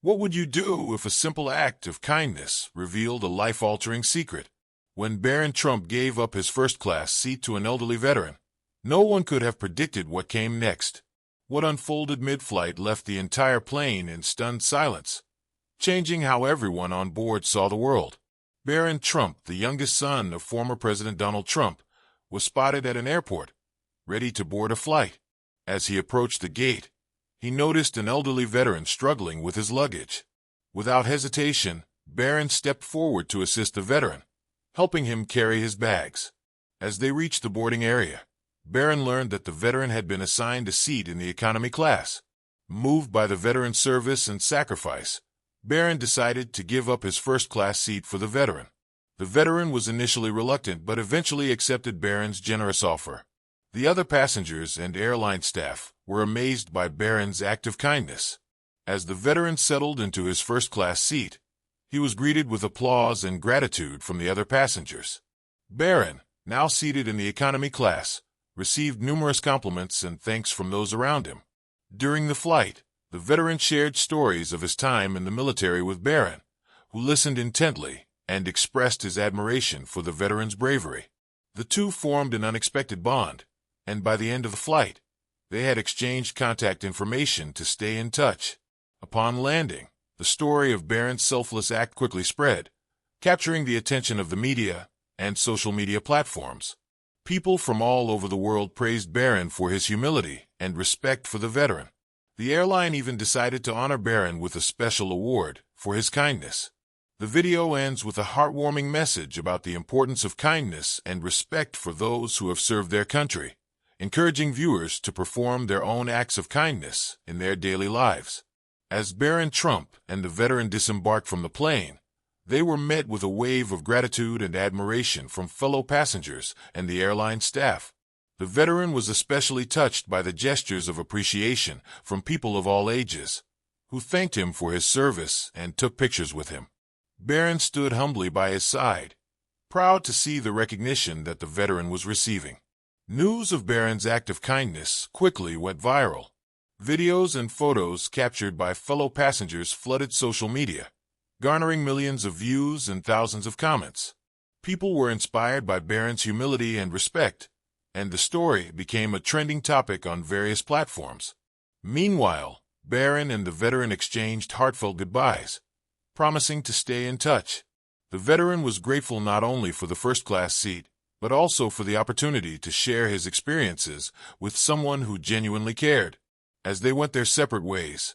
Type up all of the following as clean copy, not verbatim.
What would you do if a simple act of kindness revealed a life-altering secret? When Barron Trump gave up his first-class seat to an elderly veteran, no one could have predicted what came next. What unfolded mid-flight left the entire plane in stunned silence, changing how everyone on board saw the world. Barron Trump, the youngest son of former President Donald Trump, was spotted at an airport, ready to board a flight. As he approached the gate, he noticed an elderly veteran struggling with his luggage. Without hesitation, Barron stepped forward to assist the veteran, helping him carry his bags. As they reached the boarding area, Barron learned that the veteran had been assigned a seat in the economy class. Moved by the veteran's service and sacrifice, Barron decided to give up his first-class seat for the veteran. The veteran was initially reluctant but eventually accepted Barron's generous offer. The other passengers and airline staff were amazed by Barron's act of kindness. As the veteran settled into his first-class seat, he was greeted with applause and gratitude from the other passengers. Barron, now seated in the economy class, received numerous compliments and thanks from those around him. During the flight, the veteran shared stories of his time in the military with Barron, who listened intently and expressed his admiration for the veteran's bravery. The two formed an unexpected bond, and by the end of the flight, they had exchanged contact information to stay in touch. Upon landing, the story of Barron's selfless act quickly spread, capturing the attention of the media and social media platforms. People from all over the world praised Barron for his humility and respect for the veteran. The airline even decided to honor Barron with a special award for his kindness. The video ends with a heartwarming message about the importance of kindness and respect for those who have served their country, encouraging viewers to perform their own acts of kindness in their daily lives. As Barron Trump and the veteran disembarked from the plane, they were met with a wave of gratitude and admiration from fellow passengers and the airline staff. The veteran was especially touched by the gestures of appreciation from people of all ages, who thanked him for his service and took pictures with him. Barron stood humbly by his side, proud to see the recognition that the veteran was receiving. News of Barron's act of kindness quickly went viral. Videos and photos captured by fellow passengers flooded social media, garnering millions of views and thousands of comments. People were inspired by Barron's humility and respect, and the story became a trending topic on various platforms. Meanwhile, Barron and the veteran exchanged heartfelt goodbyes, promising to stay in touch. The veteran was grateful not only for the first-class seat, but also for the opportunity to share his experiences with someone who genuinely cared. As they went their separate ways,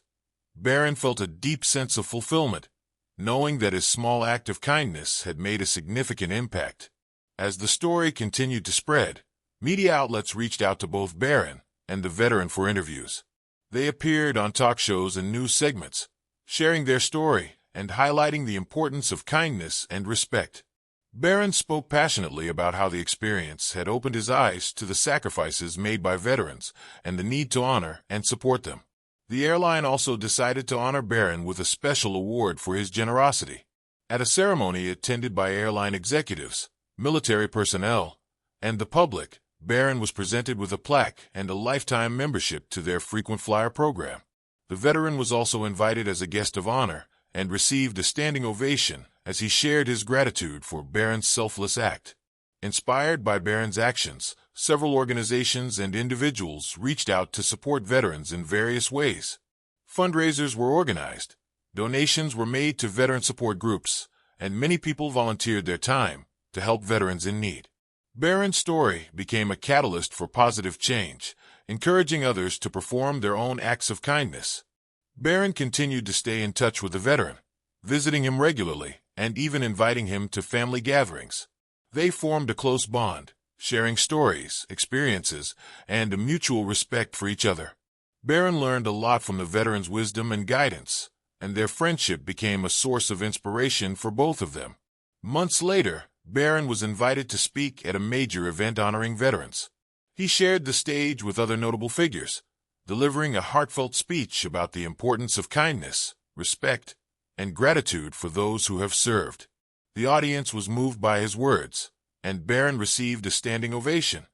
Barron felt a deep sense of fulfillment, knowing that his small act of kindness had made a significant impact. As the story continued to spread, media outlets reached out to both Barron and the veteran for interviews. They appeared on talk shows and news segments, sharing their story and highlighting the importance of kindness and respect. Barron spoke passionately about how the experience had opened his eyes to the sacrifices made by veterans and the need to honor and support them. The airline also decided to honor Barron with a special award for his generosity. At a ceremony attended by airline executives, military personnel, and the public, Barron was presented with a plaque and a lifetime membership to their frequent flyer program. The veteran was also invited as a guest of honor and received a standing ovation as he shared his gratitude for Barron's selfless act. Inspired by Barron's actions, several organizations and individuals reached out to support veterans in various ways. Fundraisers were organized, donations were made to veteran support groups, and many people volunteered their time to help veterans in need. Barron's story became a catalyst for positive change, encouraging others to perform their own acts of kindness. Barron continued to stay in touch with the veteran, visiting him regularly and even inviting him to family gatherings. They formed a close bond, sharing stories, experiences, and a mutual respect for each other. Barron learned a lot from the veteran's wisdom and guidance, and their friendship became a source of inspiration for both of them. Months later, Barron was invited to speak at a major event honoring veterans. He shared the stage with other notable figures, delivering a heartfelt speech about the importance of kindness, respect, and gratitude for those who have served. The audience was moved by his words, and Barron received a standing ovation.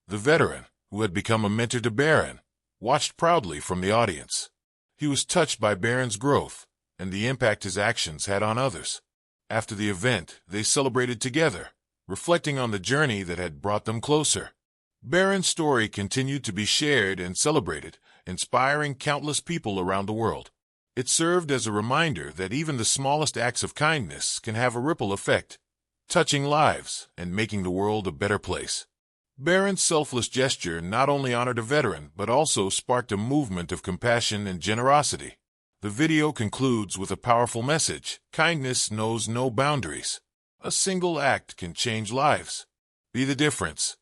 The veteran, who had become a mentor to Barron, watched proudly from the audience. He was touched by Barron's growth and the impact his actions had on others. After the event, they celebrated together, reflecting on the journey that had brought them closer. Barron's story continued to be shared and celebrated, inspiring countless people around the world. It served as a reminder that even the smallest acts of kindness can have a ripple effect, touching lives and making the world a better place. Barron's selfless gesture not only honored a veteran but also sparked a movement of compassion and generosity. The video concludes with a powerful message: kindness knows no boundaries. A single act can change lives. Be the difference.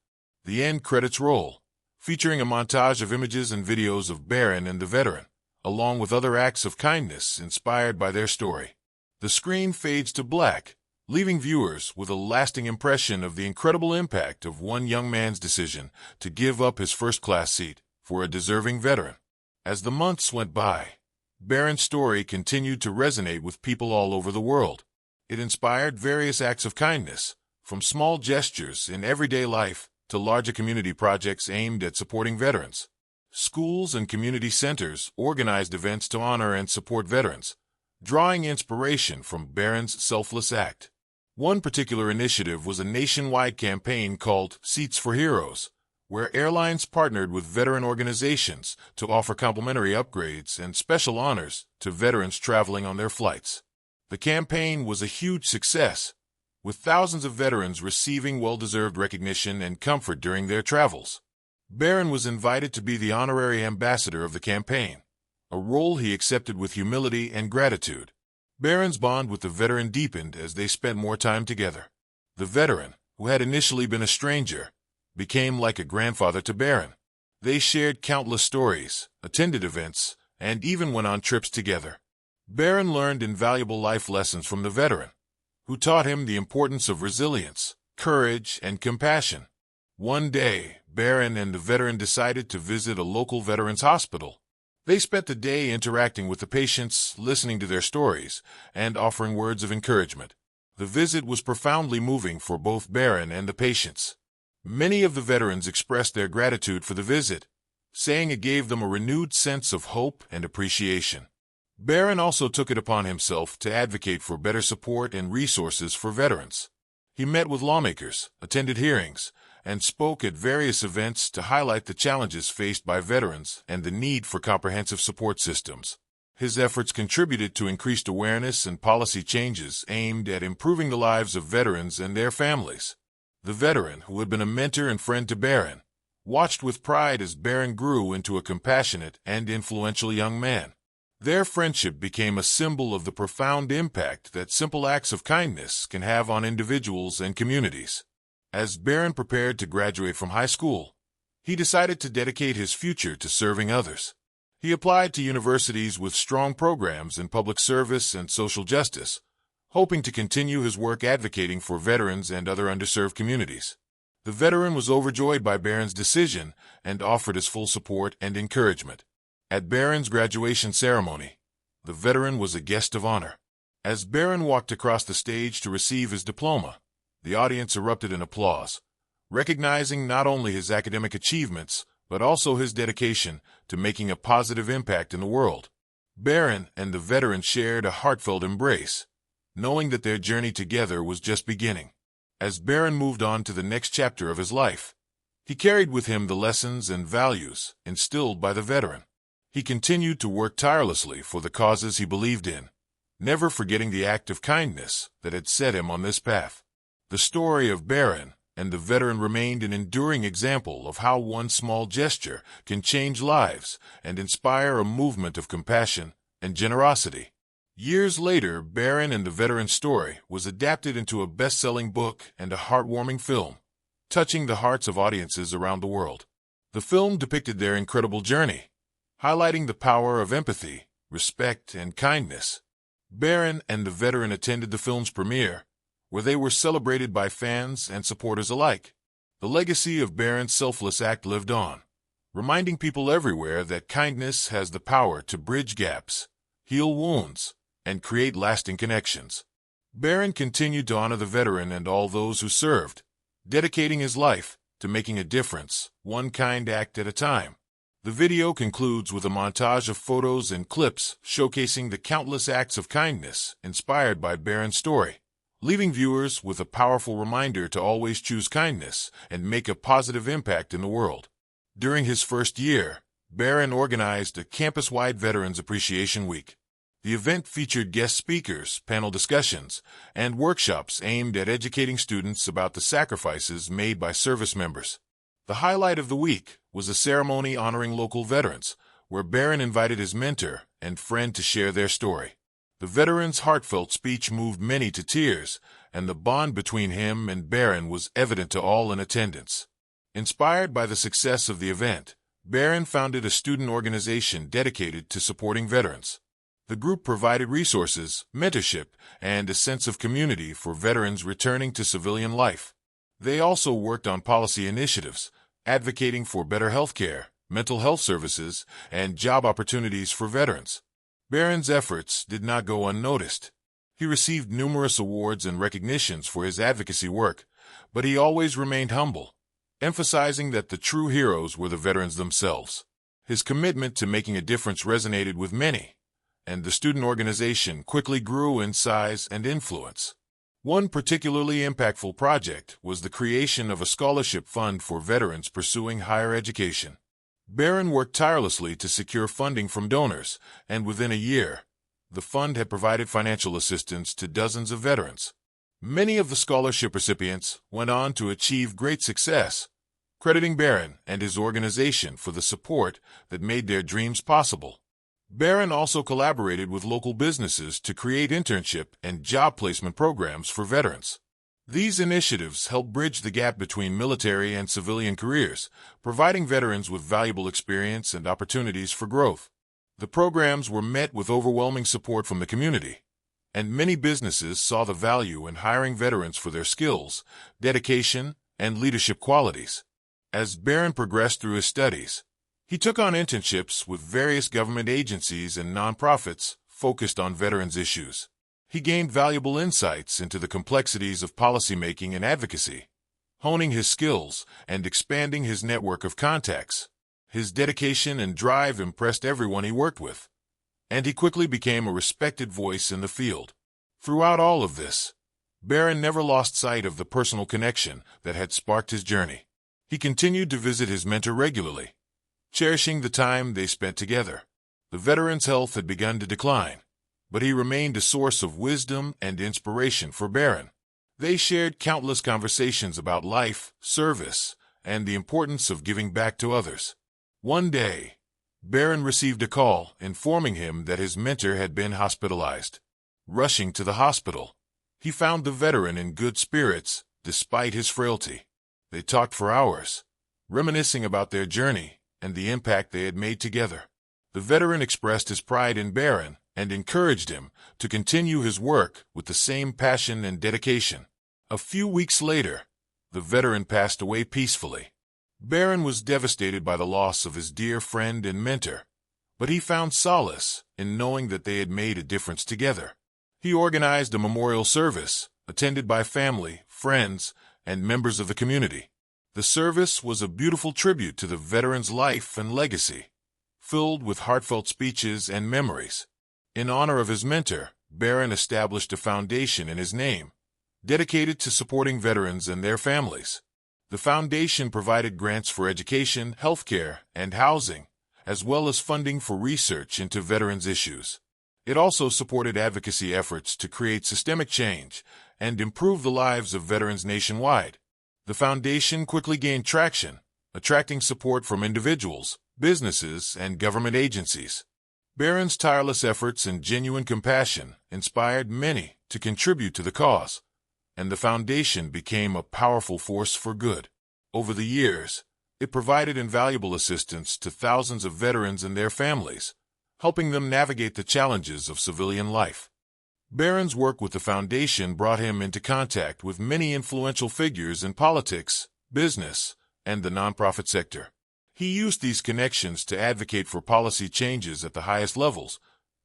The end credits roll, featuring a montage of images and videos of Barron and the veteran, along with other acts of kindness inspired by their story. The screen fades to black, leaving viewers with a lasting impression of the incredible impact of one young man's decision to give up his first-class seat for a deserving veteran. As the months went by, Barron's story continued to resonate with people all over the world. It inspired various acts of kindness, from small gestures in everyday life to larger community projects aimed at supporting veterans. Schools and community centers organized events to honor and support veterans, drawing inspiration from Barron's selfless act. One particular initiative was a nationwide campaign called Seats for Heroes, where airlines partnered with veteran organizations to offer complimentary upgrades and special honors to veterans traveling on their flights. The campaign was a huge success, with thousands of veterans receiving well-deserved recognition and comfort during their travels. Barron was invited to be the honorary ambassador of the campaign, a role he accepted with humility and gratitude. Barron's bond with the veteran deepened as they spent more time together. The veteran, who had initially been a stranger, became like a grandfather to Barron. They shared countless stories, attended events, and even went on trips together. Barron learned invaluable life lessons from the veteran, who taught him the importance of resilience, courage, and compassion. One day, Barron and the veteran decided to visit a local veterans hospital. They spent the day interacting with the patients, listening to their stories, and offering words of encouragement. The visit was profoundly moving for both Barron and the patients. Many of the veterans expressed their gratitude for the visit, saying it gave them a renewed sense of hope and appreciation. Barron also took it upon himself to advocate for better support and resources for veterans. He met with lawmakers, attended hearings, and spoke at various events to highlight the challenges faced by veterans and the need for comprehensive support systems. His efforts contributed to increased awareness and policy changes aimed at improving the lives of veterans and their families. The veteran, who had been a mentor and friend to Barron, watched with pride as Barron grew into a compassionate and influential young man. Their friendship became a symbol of the profound impact that simple acts of kindness can have on individuals and communities. As Barron prepared to graduate from high school, he decided to dedicate his future to serving others. He applied to universities with strong programs in public service and social justice, hoping to continue his work advocating for veterans and other underserved communities. The veteran was overjoyed by Barron's decision and offered his full support and encouragement. At Barron's graduation ceremony, the veteran was a guest of honor. As Barron walked across the stage to receive his diploma, the audience erupted in applause, recognizing not only his academic achievements, but also his dedication to making a positive impact in the world. Barron and the veteran shared a heartfelt embrace, knowing that their journey together was just beginning. As Barron moved on to the next chapter of his life, he carried with him the lessons and values instilled by the veteran. He continued to work tirelessly for the causes he believed in, never forgetting the act of kindness that had set him on this path. The story of Barron and the veteran remained an enduring example of how one small gesture can change lives and inspire a movement of compassion and generosity. Years later, Barron and the veteran's story was adapted into a best-selling book and a heartwarming film, touching the hearts of audiences around the world. The film depicted their incredible journey, highlighting the power of empathy, respect, and kindness. Barron and the veteran attended the film's premiere, where they were celebrated by fans and supporters alike. The legacy of Barron's selfless act lived on, reminding people everywhere that kindness has the power to bridge gaps, heal wounds, and create lasting connections. Barron continued to honor the veteran and all those who served, dedicating his life to making a difference, one kind act at a time. The video concludes with a montage of photos and clips showcasing the countless acts of kindness inspired by Barron's story, leaving viewers with a powerful reminder to always choose kindness and make a positive impact in the world. During his first year, Barron organized a campus-wide Veterans Appreciation Week. The event featured guest speakers, panel discussions, and workshops aimed at educating students about the sacrifices made by service members. The highlight of the week was a ceremony honoring local veterans, where Barron invited his mentor and friend to share their story. The veteran's heartfelt speech moved many to tears, and the bond between him and Barron was evident to all in attendance. Inspired by the success of the event, Barron founded a student organization dedicated to supporting veterans. The group provided resources, mentorship, and a sense of community for veterans returning to civilian life. They also worked on policy initiatives, advocating for better health care, mental health services, and job opportunities for veterans. Barron's efforts did not go unnoticed. He received numerous awards and recognitions for his advocacy work, but he always remained humble, emphasizing that the true heroes were the veterans themselves. His commitment to making a difference resonated with many, and the student organization quickly grew in size and influence. One particularly impactful project was the creation of a scholarship fund for veterans pursuing higher education. Barron worked tirelessly to secure funding from donors, and within a year, the fund had provided financial assistance to dozens of veterans. Many of the scholarship recipients went on to achieve great success, crediting Barron and his organization for the support that made their dreams possible. Barron also collaborated with local businesses to create internship and job placement programs for veterans. These initiatives helped bridge the gap between military and civilian careers, providing veterans with valuable experience and opportunities for growth. The programs were met with overwhelming support from the community, and many businesses saw the value in hiring veterans for their skills, dedication, and leadership qualities. As Barron progressed through his studies, he took on internships with various government agencies and nonprofits focused on veterans' issues. He gained valuable insights into the complexities of policymaking and advocacy, honing his skills and expanding his network of contacts. His dedication and drive impressed everyone he worked with, and he quickly became a respected voice in the field. Throughout all of this, Barron never lost sight of the personal connection that had sparked his journey. He continued to visit his mentor regularly, cherishing the time they spent together. The veteran's health had begun to decline, but he remained a source of wisdom and inspiration for Barron. They shared countless conversations about life, service, and the importance of giving back to others. One day, Barron received a call informing him that his mentor had been hospitalized. Rushing to the hospital, he found the veteran in good spirits despite his frailty. They talked for hours, reminiscing about their journey and the impact they had made together. The veteran expressed his pride in Barron and encouraged him to continue his work with the same passion and dedication. A few weeks later, the veteran passed away peacefully. Barron was devastated by the loss of his dear friend and mentor, but he found solace in knowing that they had made a difference together. He organized a memorial service, attended by family, friends, and members of the community. The service was a beautiful tribute to the veteran's life and legacy, filled with heartfelt speeches and memories. In honor of his mentor, Barron established a foundation in his name, dedicated to supporting veterans and their families. The foundation provided grants for education, healthcare, and housing, as well as funding for research into veterans' issues. It also supported advocacy efforts to create systemic change and improve the lives of veterans nationwide. The foundation quickly gained traction, attracting support from individuals, businesses, and government agencies. Barron's tireless efforts and genuine compassion inspired many to contribute to the cause, and the foundation became a powerful force for good. Over the years, it provided invaluable assistance to thousands of veterans and their families, helping them navigate the challenges of civilian life. Barron's work with the foundation brought him into contact with many influential figures in politics, business, and the nonprofit sector. He used these connections to advocate for policy changes at the highest levels,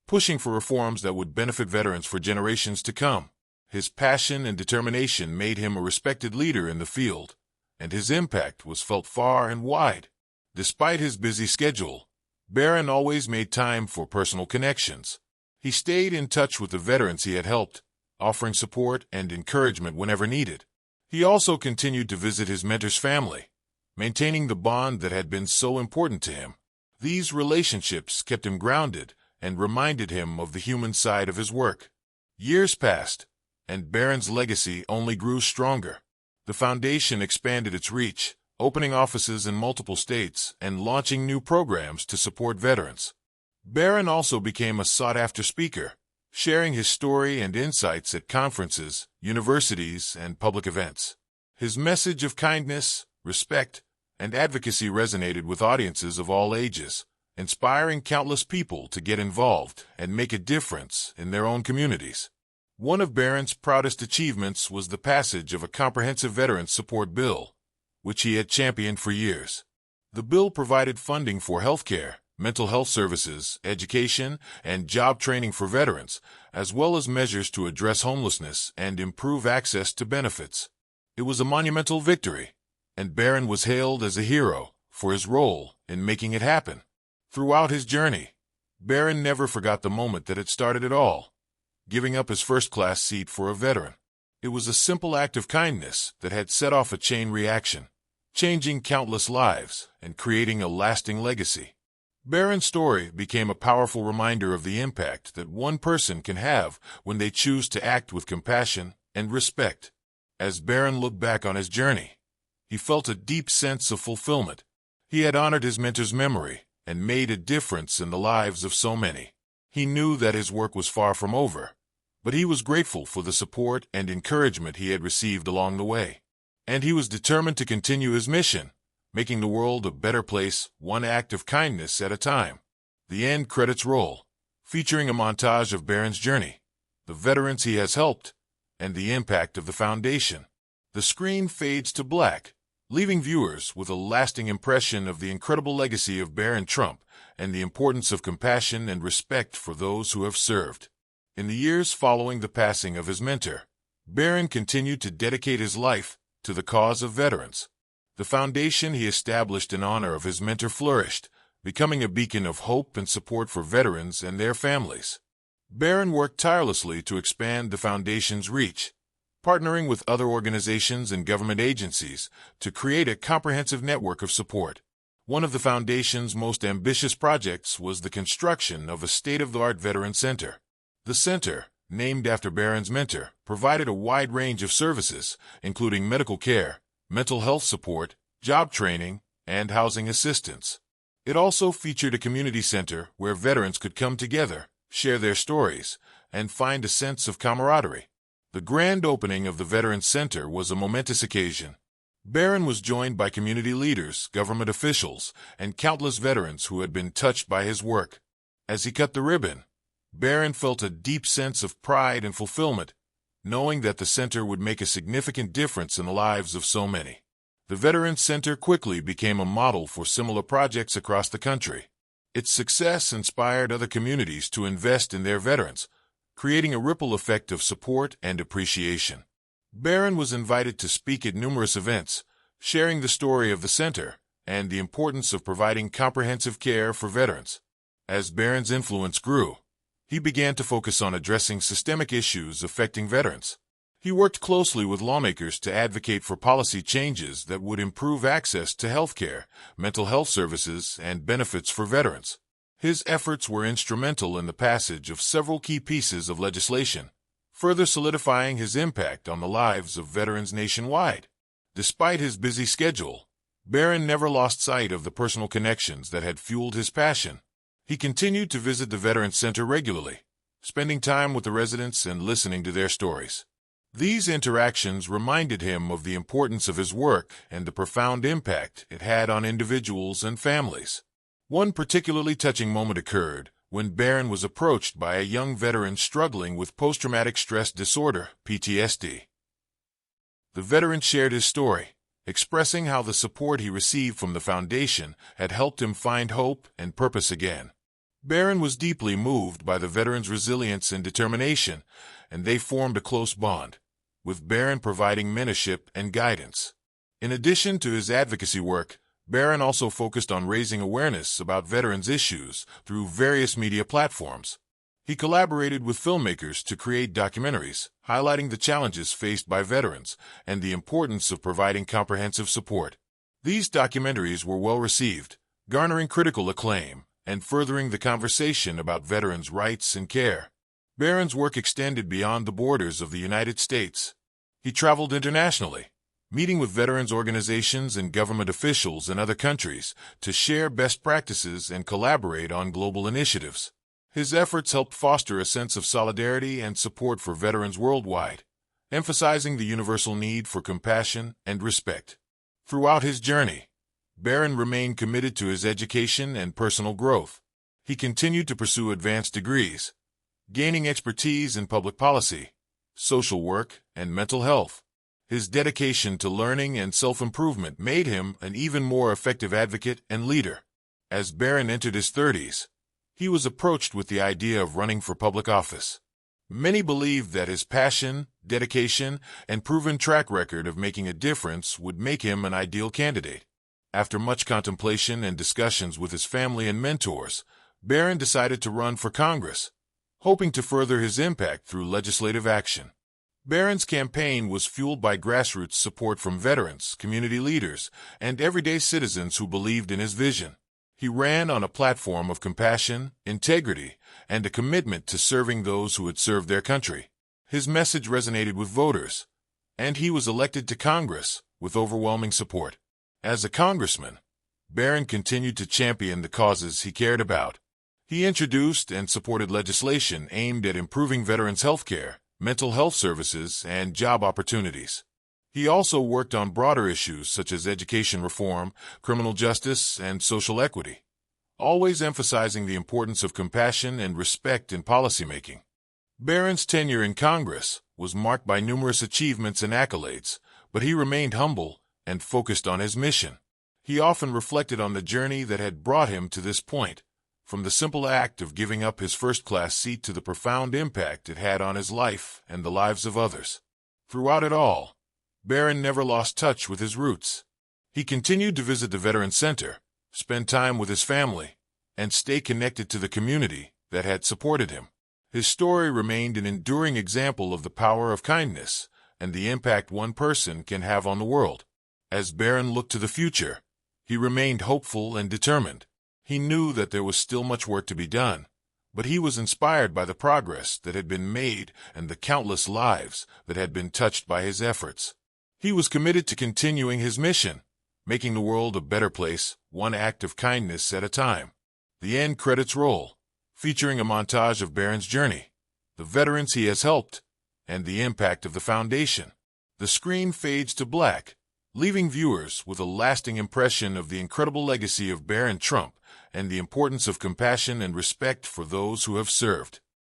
pushing for reforms that would benefit veterans for generations to come. His passion and determination made him a respected leader in the field, and his impact was felt far and wide. Despite his busy schedule, Barron always made time for personal connections. He stayed in touch with the veterans he had helped, offering support and encouragement whenever needed. He also continued to visit his mentor's family, maintaining the bond that had been so important to him. These relationships kept him grounded and reminded him of the human side of his work. Years passed, and Barron's legacy only grew stronger. The foundation expanded its reach, opening offices in multiple states and launching new programs to support veterans. Barron also became a sought-after speaker, sharing his story and insights at conferences, universities, and public events. His message of kindness, respect, and advocacy resonated with audiences of all ages, inspiring countless people to get involved and make a difference in their own communities. One of Barron's proudest achievements was the passage of a comprehensive veterans support bill, which he had championed for years. The bill provided funding for healthcare, mental health services, education, and job training for veterans, as well as measures to address homelessness and improve access to benefits. It was a monumental victory, and Barron was hailed as a hero for his role in making it happen. Throughout his journey, Barron never forgot the moment that had started it all, giving up his first-class seat for a veteran. It was a simple act of kindness that had set off a chain reaction, changing countless lives and creating a lasting legacy. Barron's story became a powerful reminder of the impact that one person can have when they choose to act with compassion and respect. As Barron looked back on his journey, he felt a deep sense of fulfillment. He had honored his mentor's memory and made a difference in the lives of so many. He knew that his work was far from over, but he was grateful for the support and encouragement he had received along the way. And he was determined to continue his mission, making the world a better place, one act of kindness at a time. The end credits roll, featuring a montage of Barron's journey, the veterans he has helped, and the impact of the foundation. The screen fades to black, leaving viewers with a lasting impression of the incredible legacy of Barron Trump and the importance of compassion and respect for those who have served. In the years following the passing of his mentor, Barron continued to dedicate his life to the cause of veterans. The foundation he established in honor of his mentor flourished, becoming a beacon of hope and support for veterans and their families. Barron worked tirelessly to expand the foundation's reach, partnering with other organizations and government agencies to create a comprehensive network of support. One of the foundation's most ambitious projects was the construction of a state-of-the-art veteran center. The center, named after Barron's mentor, provided a wide range of services, including medical care, mental health support, job training, and housing assistance. It also featured a community center where veterans could come together, share their stories, and find a sense of camaraderie. The grand opening of the Veterans Center was a momentous occasion. Barron was joined by community leaders, government officials, and countless veterans who had been touched by his work. As he cut the ribbon, Barron felt a deep sense of pride and fulfillment, knowing that the center would make a significant difference in the lives of so many. The Veterans Center quickly became a model for similar projects across the country. Its success inspired other communities to invest in their veterans, creating a ripple effect of support and appreciation. Barron was invited to speak at numerous events, sharing the story of the center and the importance of providing comprehensive care for veterans. As Barron's influence grew, he began to focus on addressing systemic issues affecting veterans. He worked closely with lawmakers to advocate for policy changes that would improve access to health care, mental health services, and benefits for veterans. His efforts were instrumental in the passage of several key pieces of legislation, further solidifying his impact on the lives of veterans nationwide. Despite his busy schedule, Barron never lost sight of the personal connections that had fueled his passion. He continued to visit the Veterans Center regularly, spending time with the residents and listening to their stories. These interactions reminded him of the importance of his work and the profound impact it had on individuals and families. One particularly touching moment occurred when Barron was approached by a young veteran struggling with post-traumatic stress disorder, PTSD. The veteran shared his story, expressing how the support he received from the foundation had helped him find hope and purpose again. Barron was deeply moved by the veteran's resilience and determination, and they formed a close bond, with Barron providing mentorship and guidance. In addition to his advocacy work, Barron also focused on raising awareness about veterans' issues through various media platforms. He collaborated with filmmakers to create documentaries highlighting the challenges faced by veterans and the importance of providing comprehensive support. These documentaries were well received, garnering critical acclaim and furthering the conversation about veterans' rights and care. Barron's work extended beyond the borders of the United States. He traveled internationally, meeting with veterans organizations and government officials in other countries to share best practices and collaborate on global initiatives. His efforts helped foster a sense of solidarity and support for veterans worldwide, emphasizing the universal need for compassion and respect. Throughout his journey, Barron remained committed to his education and personal growth. He continued to pursue advanced degrees, gaining expertise in public policy, social work, and mental health. His dedication to learning and self-improvement made him an even more effective advocate and leader. As Barron entered his 30s, he was approached with the idea of running for public office. Many believed that his passion, dedication, and proven track record of making a difference would make him an ideal candidate. After much contemplation and discussions with his family and mentors, Barron decided to run for Congress, hoping to further his impact through legislative action. Barron's campaign was fueled by grassroots support from veterans, community leaders, and everyday citizens who believed in his vision. He ran on a platform of compassion, integrity, and a commitment to serving those who had served their country. His message resonated with voters, and he was elected to Congress with overwhelming support. As a congressman, Barron continued to champion the causes he cared about. He introduced and supported legislation aimed at improving veterans' health care, mental health services, and job opportunities. He also worked on broader issues such as education reform, criminal justice, and social equity, always emphasizing the importance of compassion and respect in policymaking. Barron's tenure in Congress was marked by numerous achievements and accolades, but he remained humble and focused on his mission. He often reflected on the journey that had brought him to this point, from the simple act of giving up his first-class seat to the profound impact it had on his life and the lives of others. Throughout it all, Barron never lost touch with his roots. He continued to visit the Veterans Center, spend time with his family, and stay connected to the community that had supported him. His story remained an enduring example of the power of kindness and the impact one person can have on the world. As Barron looked to the future, he remained hopeful and determined. He knew that there was still much work to be done, but he was inspired by the progress that had been made and the countless lives that had been touched by his efforts. He was committed to continuing his mission, making the world a better place, one act of kindness at a time. The end credits roll, featuring a montage of Barron's journey, the veterans he has helped, and the impact of the foundation. The screen fades to black, leaving viewers with a lasting impression of the incredible legacy of Barron Trump and the importance of compassion and respect for those who have served.